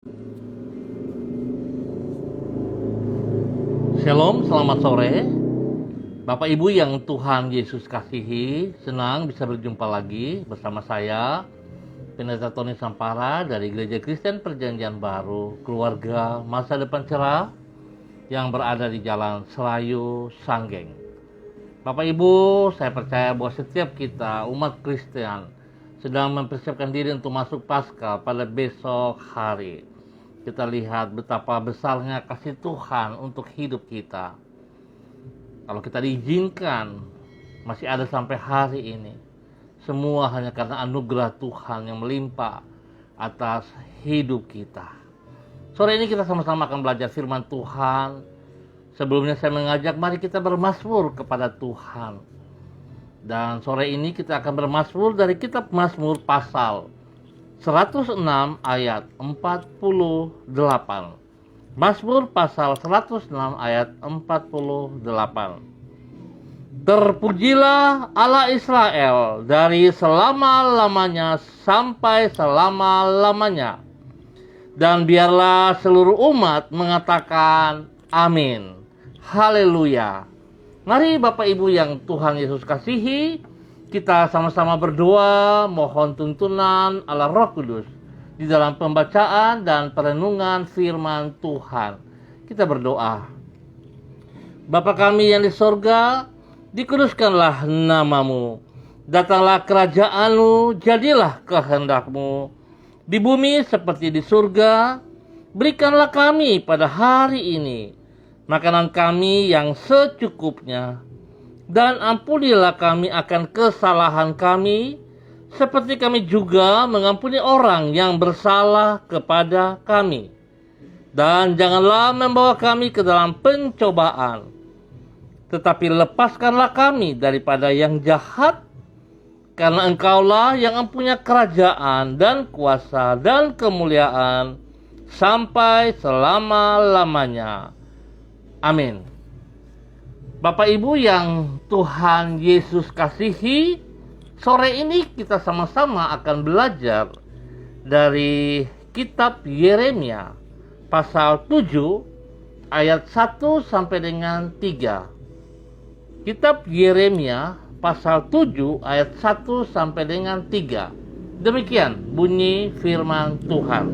Shalom, selamat sore. Bapak Ibu yang Tuhan Yesus kasihi, senang bisa berjumpa lagi bersama saya, Pendeta Tony Sampara dari Gereja Kristen Perjanjian Baru, keluarga masa depan cerah yang berada di Jalan Serayu, Sanggeng. Bapak Ibu, saya percaya bahwa setiap kita, umat Kristen, sedang mempersiapkan diri untuk masuk Paskah pada besok hari. Kita lihat betapa besarnya kasih Tuhan untuk hidup kita. Kalau kita diizinkan, masih ada sampai hari ini. Semua hanya karena anugerah Tuhan yang melimpah atas hidup kita. Sore ini kita sama-sama akan belajar firman Tuhan. Sebelumnya saya mengajak mari kita bermazmur kepada Tuhan. Dan sore ini kita akan bermazmur dari kitab Mazmur pasal 106 ayat 48. Mazmur pasal 106 ayat 48. Terpujilah Allah Israel dari selama-lamanya sampai selama-lamanya. Dan biarlah seluruh umat mengatakan amin. Haleluya. Mari Bapak Ibu yang Tuhan Yesus kasihi, kita sama-sama berdoa, mohon tuntunan Allah Roh Kudus di dalam pembacaan dan perenungan firman Tuhan. Kita berdoa. Bapa kami yang di sorga, dikuduskanlah namamu. Datanglah kerajaan-Mu, jadilah kehendak-Mu. Di bumi seperti di surga, berikanlah kami pada hari ini makanan kami yang secukupnya. Dan ampunilah kami akan kesalahan kami, seperti kami juga mengampuni orang yang bersalah kepada kami. Dan janganlah membawa kami ke dalam pencobaan, tetapi lepaskanlah kami daripada yang jahat, karena Engkaulah yang mempunyai kerajaan dan kuasa dan kemuliaan sampai selama-lamanya. Amin. Bapak Ibu yang Tuhan Yesus kasihi, sore ini kita sama-sama akan belajar dari kitab Yeremia pasal 7 ayat 1 sampai dengan 3. Kitab Yeremia pasal 7 ayat 1 sampai dengan 3. Demikian bunyi firman Tuhan.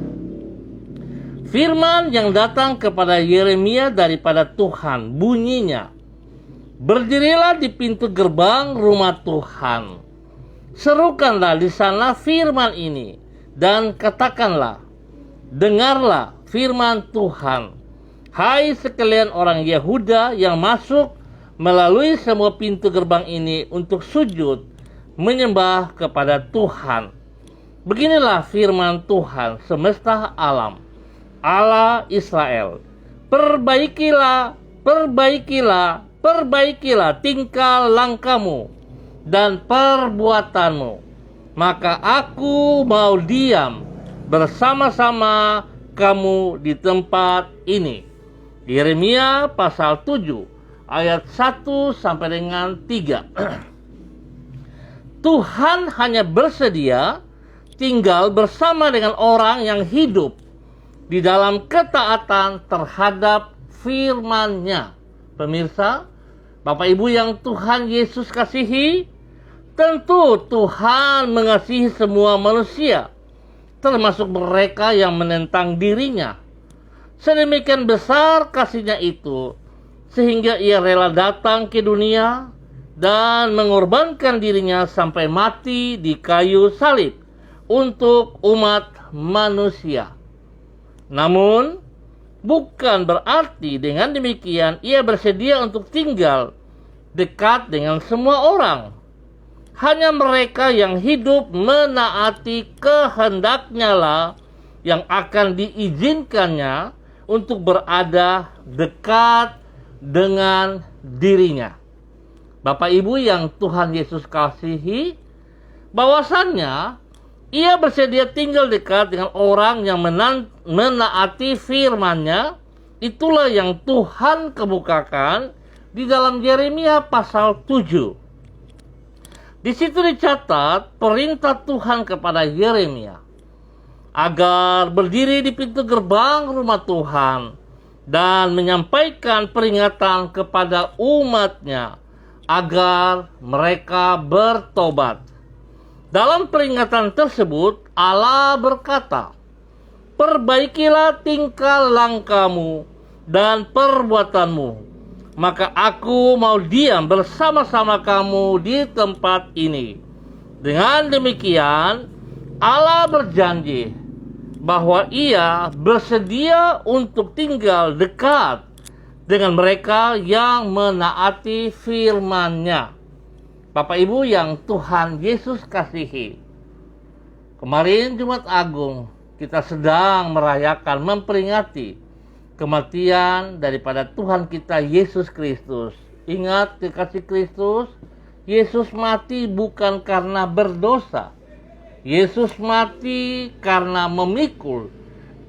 Firman yang datang kepada Yeremia daripada Tuhan bunyinya, berdirilah di pintu gerbang rumah Tuhan. Serukanlah di sana firman ini dan katakanlah, dengarlah firman Tuhan. Hai sekalian orang Yehuda yang masuk melalui semua pintu gerbang ini untuk sujud menyembah kepada Tuhan. Beginilah firman Tuhan semesta alam, Allah Israel. Perbaikilah tingkah langkahmu dan perbuatanmu, maka aku mau diam bersama-sama kamu di tempat ini. Yeremia pasal 7 ayat 1 sampai dengan 3. Tuhan hanya bersedia tinggal bersama dengan orang yang hidup di dalam ketaatan terhadap firman-Nya. Pemirsa, Bapak Ibu yang Tuhan Yesus kasihi, tentu Tuhan mengasihi semua manusia, termasuk mereka yang menentang dirinya. Sedemikian besar kasih-Nya itu, sehingga Ia rela datang ke dunia dan mengorbankan dirinya sampai mati di kayu salib untuk umat manusia. Namun, bukan berarti dengan demikian Ia bersedia untuk tinggal dekat dengan semua orang. Hanya mereka yang hidup menaati kehendak-Nya lah yang akan diizinkannya untuk berada dekat dengan dirinya. Bapak Ibu yang Tuhan Yesus kasihi, bahwasannya Ia bersedia tinggal dekat dengan orang yang menaati firman-Nya. Itulah yang Tuhan kemukakan di dalam Yeremia pasal 7. Di situ dicatat perintah Tuhan kepada Yeremia. agar berdiri di pintu gerbang rumah Tuhan dan menyampaikan peringatan kepada umatnya agar mereka bertobat. Dalam peringatan tersebut, Allah berkata, "Perbaikilah tingkah langkahmu dan perbuatanmu, maka aku mau diam bersama-sama kamu di tempat ini." Dengan demikian, Allah berjanji bahwa Ia bersedia untuk tinggal dekat dengan mereka yang menaati firman-Nya. Bapak Ibu yang Tuhan Yesus kasihi, kemarin Jumat Agung kita sedang merayakan, memperingati kematian daripada Tuhan kita Yesus Kristus. Ingat, kekasih Kristus, Yesus mati bukan karena berdosa. Yesus mati karena memikul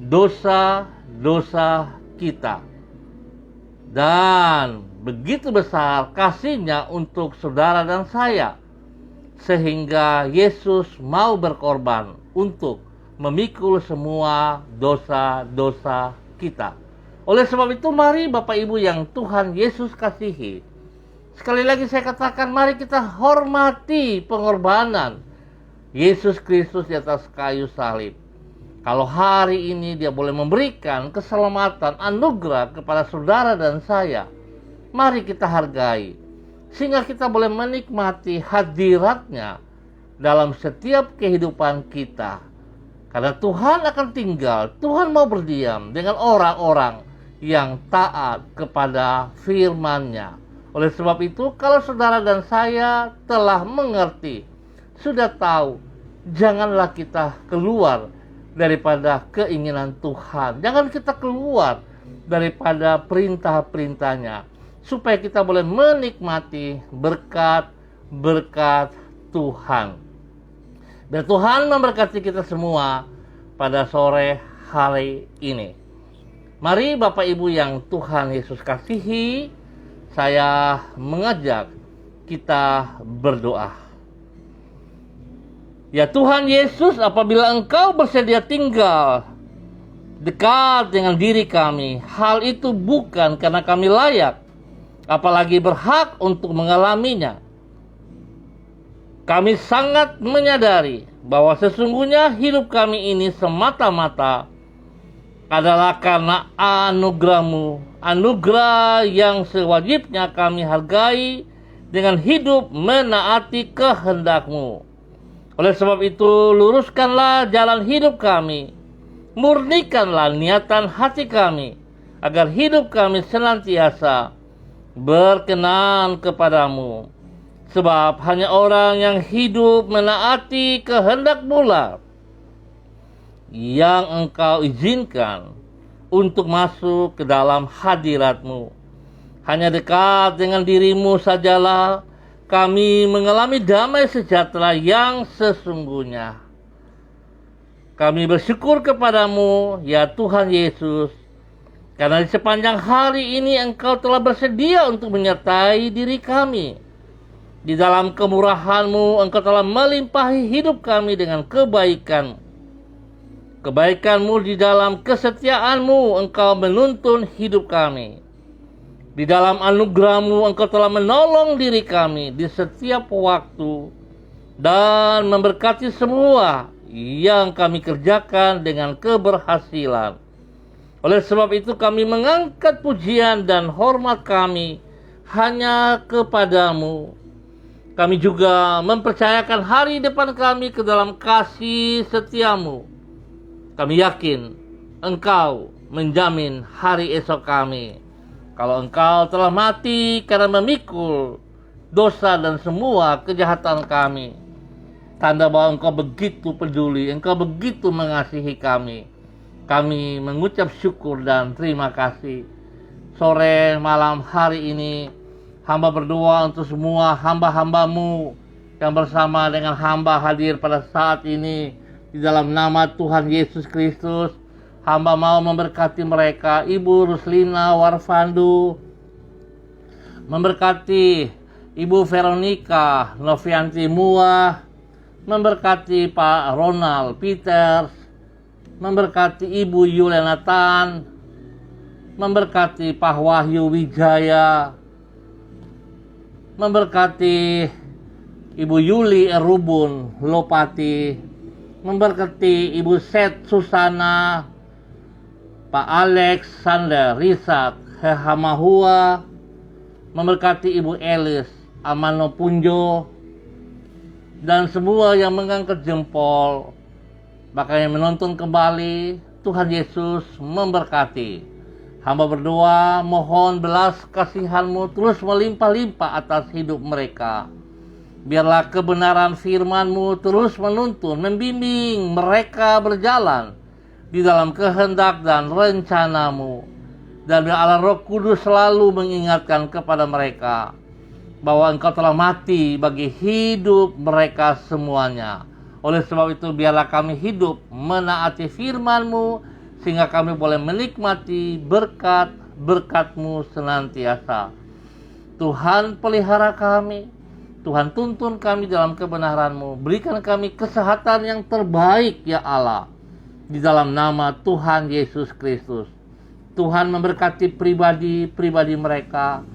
dosa-dosa kita. Dan begitu besar kasih-Nya untuk saudara dan saya, sehingga Yesus mau berkorban untuk memikul semua dosa-dosa kita. Oleh sebab itu, mari Bapak Ibu yang Tuhan Yesus kasihi, sekali lagi saya katakan, mari kita hormati pengorbanan Yesus Kristus di atas kayu salib. Kalau hari ini Dia boleh memberikan keselamatan, anugerah kepada saudara dan saya, mari kita hargai, sehingga kita boleh menikmati hadirat-Nya dalam setiap kehidupan kita. Karena Tuhan akan tinggal, Tuhan mau berdiam dengan orang-orang yang taat kepada firman-Nya. Oleh sebab itu, kalau saudara dan saya telah mengerti, sudah tahu, janganlah kita keluar daripada keinginan Tuhan. Jangan kita keluar daripada perintah-perintahnya, supaya kita boleh menikmati berkat-berkat Tuhan. Biar Tuhan memberkati kita semua pada sore hari ini. Mari Bapak Ibu yang Tuhan Yesus kasihi, saya mengajak kita berdoa. Ya Tuhan Yesus, apabila Engkau bersedia tinggal dekat dengan diri kami, hal itu bukan karena kami layak, apalagi berhak untuk mengalaminya. Kami sangat menyadari bahwa sesungguhnya hidup kami ini semata-mata adalah karena anugerah-Mu, anugerah yang sewajibnya kami hargai dengan hidup menaati kehendak-Mu. Oleh sebab itu, luruskanlah jalan hidup kami, murnikanlah niatan hati kami, agar hidup kami senantiasa berkenan kepadamu. Sebab hanya orang yang hidup menaati kehendak-Mu lah yang Engkau izinkan untuk masuk ke dalam hadirat-Mu. Hanya dekat dengan diri-Mu sajalah kami mengalami damai sejahtera yang sesungguhnya. Kami bersyukur kepadamu, ya Tuhan Yesus, karena di sepanjang hari ini Engkau telah bersedia untuk menyertai diri kami. Di dalam kemurahan-Mu, Engkau telah melimpahi hidup kami dengan kebaikan. Kebaikan-Mu di dalam kesetiaan-Mu, Engkau menuntun hidup kami. Di dalam anugerah-Mu, Engkau telah menolong diri kami di setiap waktu dan memberkati semua yang kami kerjakan dengan keberhasilan. Oleh sebab itu, kami mengangkat pujian dan hormat kami hanya kepadamu. Kami juga mempercayakan hari depan kami ke dalam kasih setia-Mu. Kami yakin Engkau menjamin hari esok kami. Kalau Engkau telah mati karena memikul dosa dan semua kejahatan kami, tanda bahwa Engkau begitu peduli, Engkau begitu mengasihi kami. Kami mengucap syukur dan terima kasih. Sore malam hari ini, hamba berdoa untuk semua hamba-hamba-Mu yang bersama dengan hamba hadir pada saat ini. Di dalam nama Tuhan Yesus Kristus, hamba mau memberkati mereka. Ibu Ruslina Warfandu, memberkati Ibu Veronica Novianti Mua, memberkati Pak Ronald Peters, memberkati Ibu Yulenatan, memberkati Pak Wahyu Wijaya, memberkati Ibu Yuli Erubun Lopati, memberkati Ibu Set Susana, Pak Alexander Risak Hehamahua, memberkati Ibu Elis Amano Punjo, dan semua yang mengangkat jempol, bahkan yang menonton kembali. Tuhan Yesus memberkati. Hamba berdoa, mohon belas kasihan-Mu terus melimpah-limpah atas hidup mereka. Biarlah kebenaran firman-Mu terus menuntun, membimbing mereka berjalan di dalam kehendak dan rencana-Mu. Dan biar Allah Roh Kudus selalu mengingatkan kepada mereka bahwa Engkau telah mati bagi hidup mereka semuanya. Oleh sebab itu biarlah kami hidup menaati firman-Mu, sehingga kami boleh menikmati berkat-berkat-Mu senantiasa. Tuhan pelihara kami, Tuhan tuntun kami dalam kebenaran-Mu, berikan kami kesehatan yang terbaik ya Allah, di dalam nama Tuhan Yesus Kristus. Tuhan memberkati pribadi-pribadi mereka,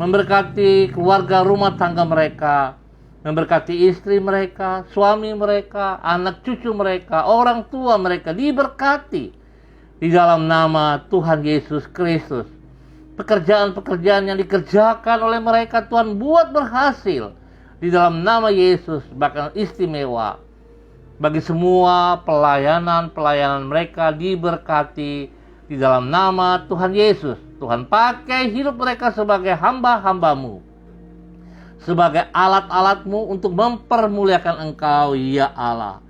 memberkati keluarga rumah tangga mereka, memberkati istri mereka, suami mereka, anak cucu mereka, orang tua mereka, diberkati di dalam nama Tuhan Yesus Kristus. Pekerjaan-pekerjaan yang dikerjakan oleh mereka Tuhan buat berhasil di dalam nama Yesus, bahkan istimewa. Bagi semua pelayanan mereka diberkati di dalam nama Tuhan Yesus. Tuhan pakai hidup mereka sebagai hamba-hamba-Mu, sebagai alat-alat-Mu untuk mempermuliakan Engkau ya Allah.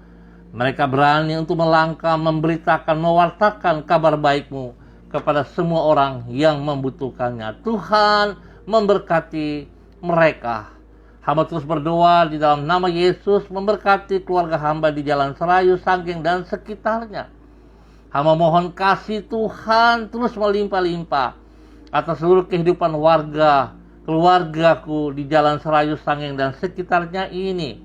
Mereka berani untuk melangkah, memberitakan, mewartakan kabar baik-Mu kepada semua orang yang membutuhkannya. Tuhan memberkati mereka. Hamba terus berdoa di dalam nama Yesus, memberkati keluarga hamba di Jalan Serayu, Sanggeng, dan sekitarnya. Hamba mohon kasih Tuhan terus melimpah-limpah atas seluruh kehidupan keluargaku di Jalan Serayu, Sanggeng, dan sekitarnya ini.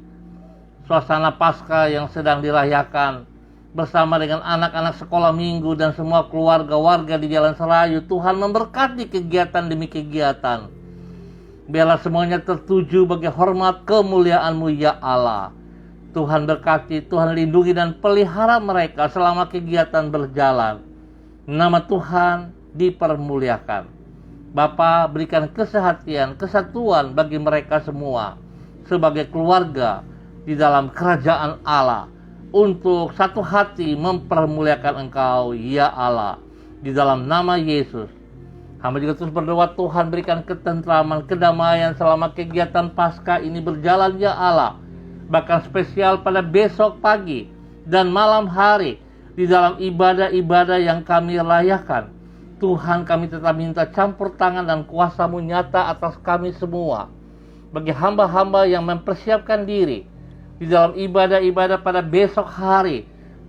Suasana Paskah yang sedang dirayakan bersama dengan anak-anak sekolah minggu dan semua keluarga warga di Jalan Serayu. Tuhan memberkati kegiatan demi kegiatan. Biarlah semuanya tertuju bagi hormat kemuliaan-Mu ya Allah. Tuhan berkati, Tuhan lindungi dan pelihara mereka selama kegiatan berjalan. Nama Tuhan dipermuliakan. Bapa, berikan kesatuan bagi mereka semua sebagai keluarga di dalam kerajaan Allah, untuk satu hati mempermuliakan Engkau ya Allah, di dalam nama Yesus. Hamba juga terus berdoa, Tuhan berikan ketentraman, kedamaian selama kegiatan Paskah ini berjalan ya Allah. Bahkan spesial pada besok pagi dan malam hari di dalam ibadah-ibadah yang kami rayakan. Tuhan, kami tetap minta campur tangan dan kuasa-Mu nyata atas kami semua. Bagi hamba-hamba yang mempersiapkan diri di dalam ibadah-ibadah pada besok hari,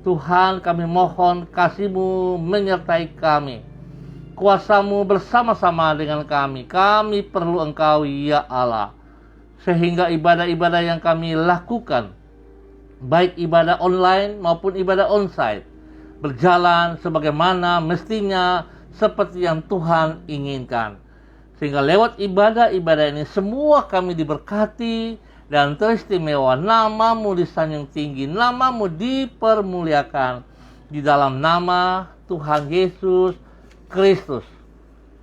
Tuhan, kami mohon kasih-Mu menyertai kami. Kuasa-Mu bersama-sama dengan kami. Kami perlu Engkau ya Allah, sehingga ibadah-ibadah yang kami lakukan, baik ibadah online maupun ibadah onsite, berjalan sebagaimana mestinya, seperti yang Tuhan inginkan. Sehingga lewat ibadah-ibadah ini semua kami diberkati dan teristimewa. Nama-Mu disanjung tinggi, Nama-Mu dipermuliakan di dalam nama Tuhan Yesus Kristus.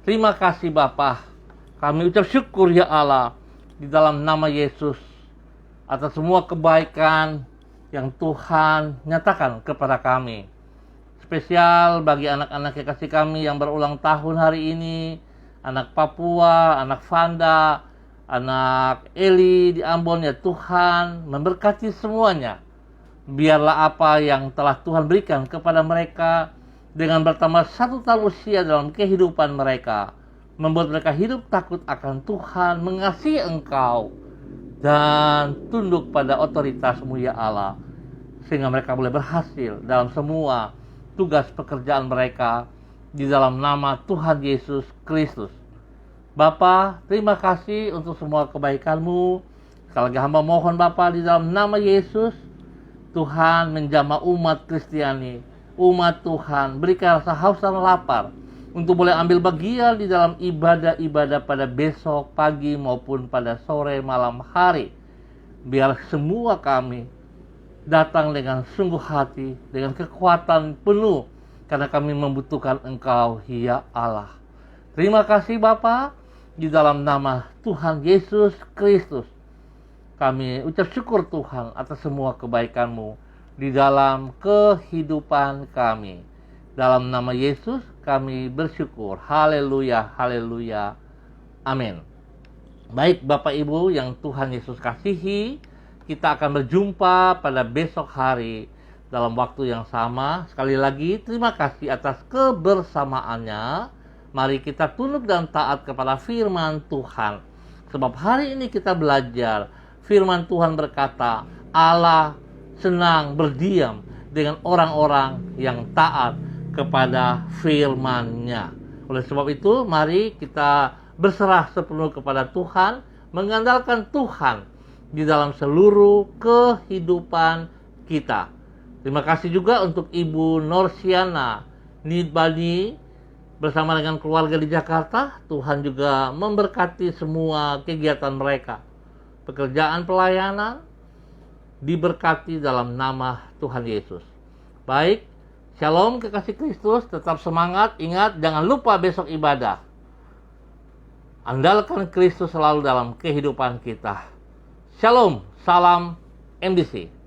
Terima kasih Bapa. Kami ucap syukur ya Allah di dalam nama Yesus atas semua kebaikan yang Tuhan nyatakan kepada kami. Spesial bagi anak-anak kekasih kami yang berulang tahun hari ini, anak Papua, anak Vanda, anak Eli di Ambon ya Tuhan, memberkati semuanya. Biarlah apa yang telah Tuhan berikan kepada mereka dengan bertambah 1 tahun usia dalam kehidupan mereka, membuat mereka hidup takut akan Tuhan, mengasihi Engkau, dan tunduk pada otoritas-Mu ya Allah, sehingga mereka boleh berhasil dalam semua tugas pekerjaan mereka di dalam nama Tuhan Yesus Kristus. Bapa, terima kasih untuk semua kebaikan-Mu. Sekali lagi hamba mohon Bapa di dalam nama Yesus, Tuhan menjamah umat Kristiani umat Tuhan, berikan rasa haus dan lapar untuk boleh ambil bagian di dalam ibadah-ibadah pada besok pagi maupun pada sore malam hari. Biar semua kami datang dengan sungguh hati, dengan kekuatan penuh, karena kami membutuhkan Engkau, ya Allah. Terima kasih Bapa, di dalam nama Tuhan Yesus Kristus. Kami ucap syukur Tuhan atas semua kebaikan-Mu di dalam kehidupan kami. Dalam nama Yesus kami bersyukur. Haleluya, haleluya. Amin. Baik Bapak Ibu yang Tuhan Yesus kasihi, kita akan berjumpa pada besok hari dalam waktu yang sama. Sekali lagi terima kasih atas kebersamaannya. Mari kita tunduk dan taat kepada firman Tuhan. Sebab hari ini kita belajar firman Tuhan berkata, Allah senang berdiam dengan orang-orang yang taat kepada firman-Nya. Oleh sebab itu, mari kita berserah sepenuh kepada Tuhan, mengandalkan Tuhan di dalam seluruh kehidupan kita. Terima kasih juga untuk Ibu Norsiana Nidbani bersama dengan keluarga di Jakarta. Tuhan juga memberkati semua kegiatan mereka. Pekerjaan pelayanan diberkati dalam nama Tuhan Yesus. Baik, shalom kekasih Kristus, tetap semangat, ingat jangan lupa besok ibadah. Andalkan Kristus selalu dalam kehidupan kita. Shalom, salam MDC.